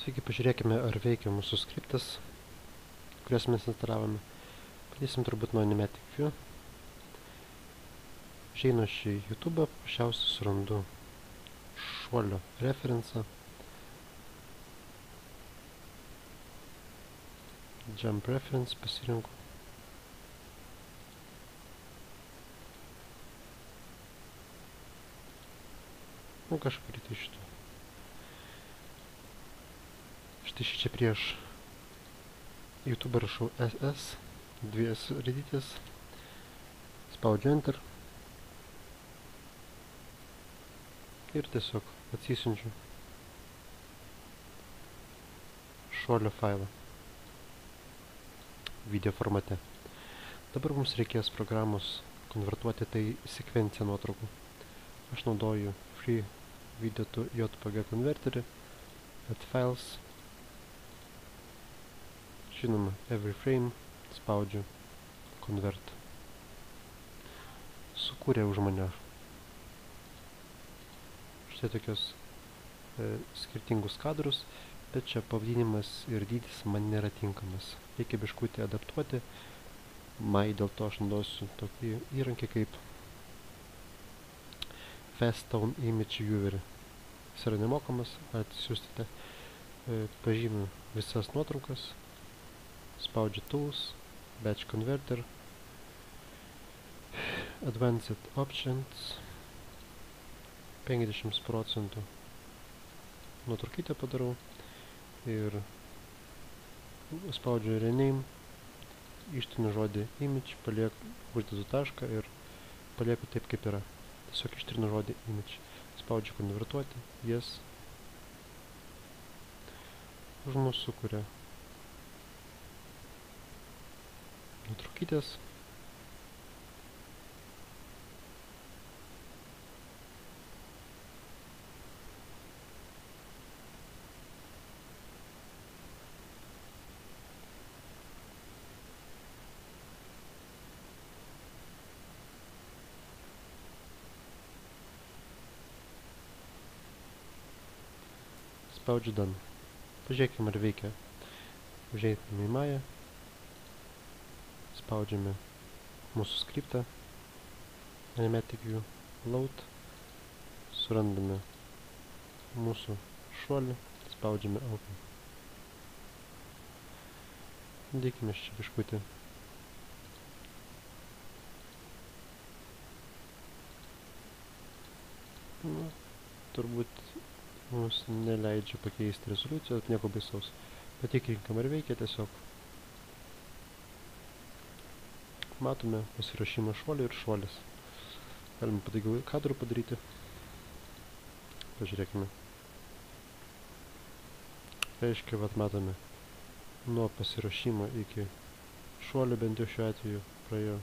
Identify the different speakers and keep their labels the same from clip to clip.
Speaker 1: Sveiki, pažiūrėkime, ar veikia mūsų skriptas, kurias mes instaliavome. Pradėsim turbūt nuo Animatic View. Užeinu aš į YouTube, paprasčiausiai surandu šuolio referencą. Jump Reference pasirinku. Nu, kažkurį tai šitą. Štai čia prieš YouTube rašau SS, dvi raidytės, spaudžiu Enter ir tiesiog atsisiunčiu šuolio failą video formate. Dabar mums reikės programos konvertuoti tai į sekvenciją nuotraukų. Aš naudoju Free Video to JPG konverterį, Add Files, žinoma, Every Frame, spaudžiu Convert. Sukūrė už mane štai tokios skirtingus kadrus, bet čia pavadinimas ir dydis man nėra tinkamas. Reikia biškutį adaptuoti. Dėl to aš naudosiu tokį įrankį kaip Faststone Image Viewer. Jis yra nemokamas, atsiųstite. Pažymiu visas nuotraukas, spaudžiu Tools, Batch Converter, Advanced Options, 50% nuotraukytę padarau ir spaudžiu Rename, ištinu žodį Image, palieku uždedu tašką ir palieku taip kaip yra. Tiesiog ištrinu žodį Image, spaudžiu konvertuoti, Yes. Už mus sukuria nuotraukytės. Spaudžiu Done. Pažiūrėkime, ar veikia. Užeikime į Maya. Spaudžiame mūsų skriptą. Animatic View Load. Surandame mūsų šuolį. Spaudžiame Open. Dėkime čia biškutį. Nu, turbūt mums neleidžia pakeisti rezoliucijos, nieko baisaus. Patikrinkam, ar veikia tiesiog. Matome pasirašymą šuolio ir šuolis. Galime patogiau kadrų padaryti. Pažiūrėkime. Reiškia, vat matome, nuo pasirašymo iki šuolio, bent jau šiuo atveju, praėjo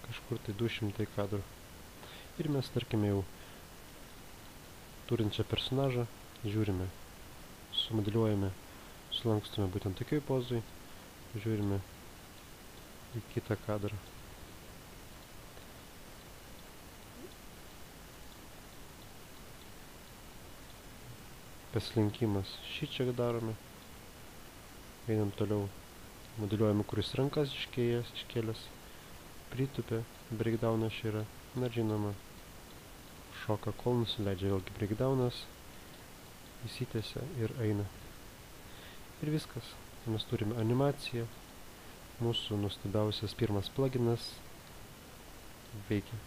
Speaker 1: kažkur tai 200 kadrų. Ir mes, tarkime, jau turinčią personažą, žiūrime, sumodeliuojame, sulankstume būtent tokioj pozoj, žiūrime į kitą kadrą. Paslinkimas šį čia darome, einam toliau, modeliuojame, kuris rankas iškėlęs, pritupė, breakdownas čia yra, na žinoma, šoka, kol nusileidžia vėlgi breakdownas, įsitęsia ir eina. Ir viskas. Mes turime animaciją. Mūsų nuostabiausias pirmas pluginas veikia.